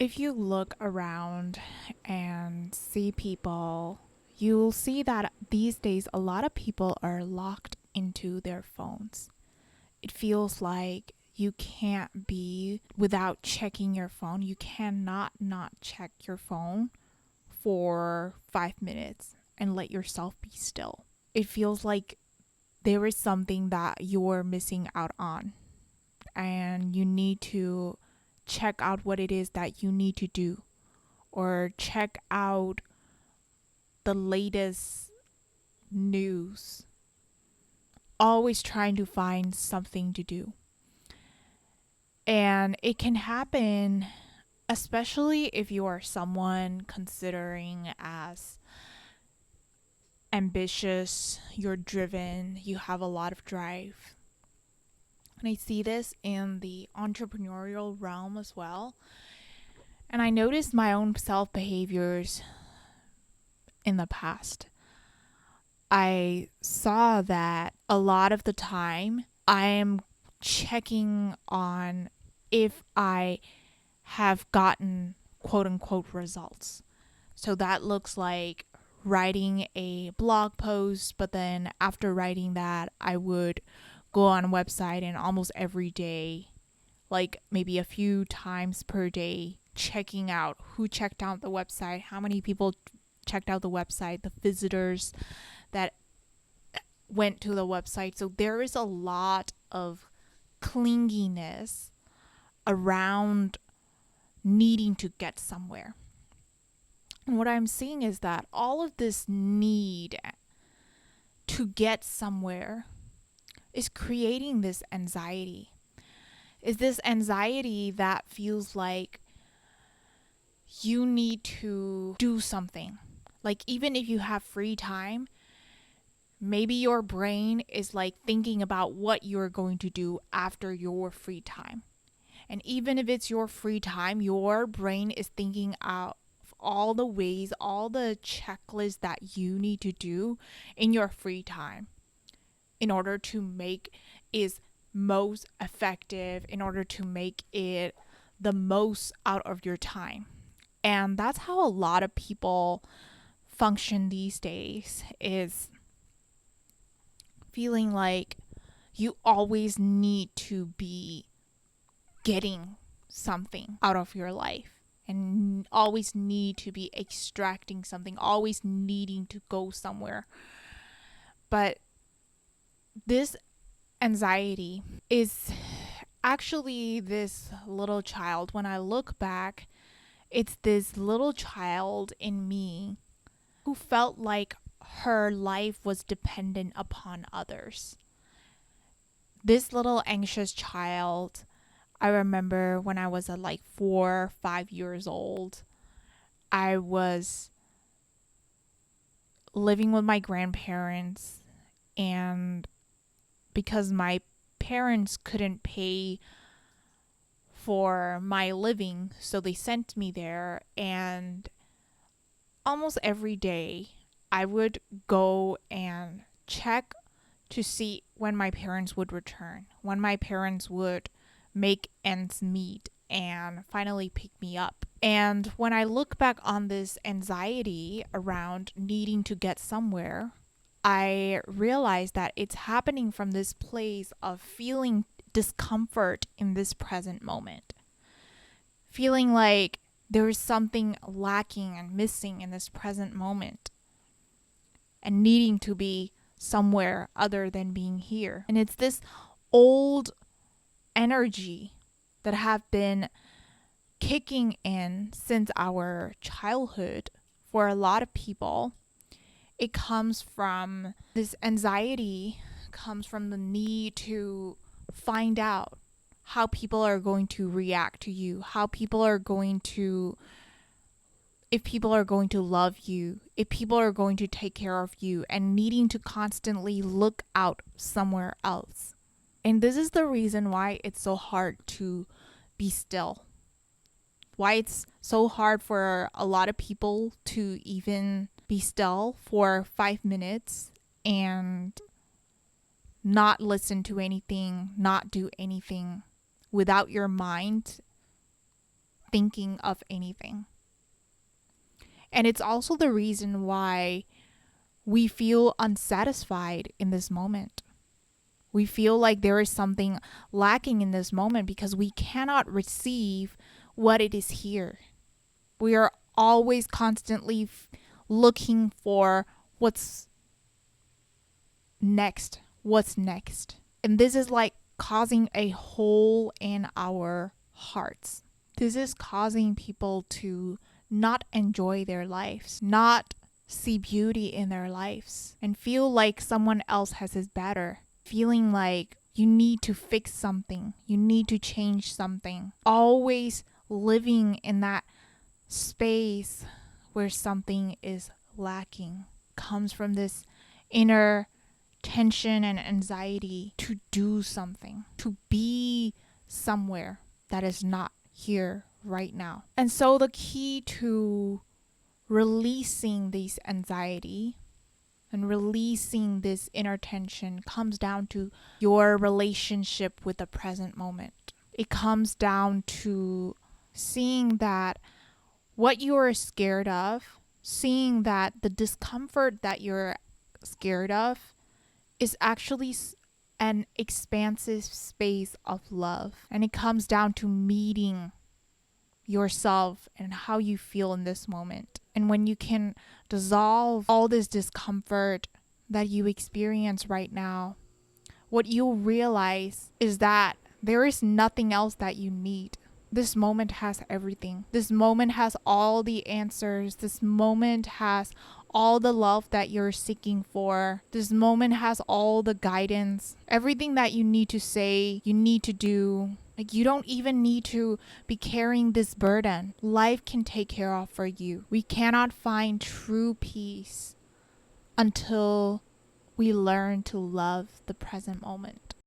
If you look around and see people, you'll see that these days a lot of people are locked into their phones. It feels like you can't be without checking your phone. You cannot not check your phone for 5 minutes and let yourself be still. It feels like there is something that you're missing out on, and you need to check out what it is that you need to do, or check out the latest news, always trying to find something to do. And it can happen, especially if you are someone considering as ambitious, you're driven, you have a lot of drive. And I see this in the entrepreneurial realm as well. And I noticed my own self behaviors in the past. I saw that a lot of the time I am checking on if I have gotten quote unquote results. So that looks like writing a blog post, but then after writing that, I would go on a website and almost every day, like maybe a few times per day, checking out who checked out the website, how many people checked out the website, the visitors that went to the website. So there is a lot of clinginess around needing to get somewhere. And what I'm seeing is that all of this need to get somewhere is creating this anxiety. Is this anxiety that feels like you need to do something. Like, even if you have free time, maybe your brain is like thinking about what you're going to do after your free time. And even if it's your free time, your brain is thinking out all the ways, all the checklists that you need to do in your free time in order to make is most effective, in order to make it the most out of your time. And that's how a lot of people function these days, is feeling like you always need to be getting something out of your life and always need to be extracting something, always needing to go somewhere. But this anxiety is actually this little child. When I look back, it's this little child in me who felt like her life was dependent upon others. This little anxious child, I remember when I was like 4 or 5 years old, I was living with my grandparents, and because my parents couldn't pay for my living, so they sent me there, and almost every day I would go and check to see when my parents would return, when my parents would make ends meet and finally pick me up. And when I look back on this anxiety around needing to get somewhere, I realize that it's happening from this place of feeling discomfort in this present moment, feeling like there is something lacking and missing in this present moment, and needing to be somewhere other than being here. And it's this old energy that have been kicking in since our childhood for a lot of people. It comes from this anxiety, comes from the need to find out how people are going to react to you, how people are going to, if people are going to love you, if people are going to take care of you, and needing to constantly look out somewhere else. And this is the reason why it's so hard to be still. Why it's so hard for a lot of people to even be still for 5 minutes and not listen to anything, not do anything, without your mind thinking of anything. And it's also the reason why we feel unsatisfied in this moment. We feel like there is something lacking in this moment because we cannot receive what it is here. We are always constantly looking for what's next. And this is like causing a hole in our hearts. This is causing people to not enjoy their lives, not see beauty in their lives, and feel like someone else has it better. Feeling like you need to fix something, you need to change something. Always living in that space where something is lacking comes from this inner tension and anxiety to do something, to be somewhere that is not here right now. And so the key to releasing this anxiety and releasing this inner tension comes down to your relationship with the present moment. It comes down to seeing that what you are scared of, seeing that the discomfort that you're scared of is actually an expansive space of love. And it comes down to meeting yourself and how you feel in this moment. And when you can dissolve all this discomfort that you experience right now, what you'll realize is that there is nothing else that you need. This moment has everything. This moment has all the answers. This moment has all the love that you're seeking for. This moment has all the guidance. Everything that you need to say, you need to do. Like, you don't even need to be carrying this burden. Life can take care of for you. We cannot find true peace until we learn to love the present moment.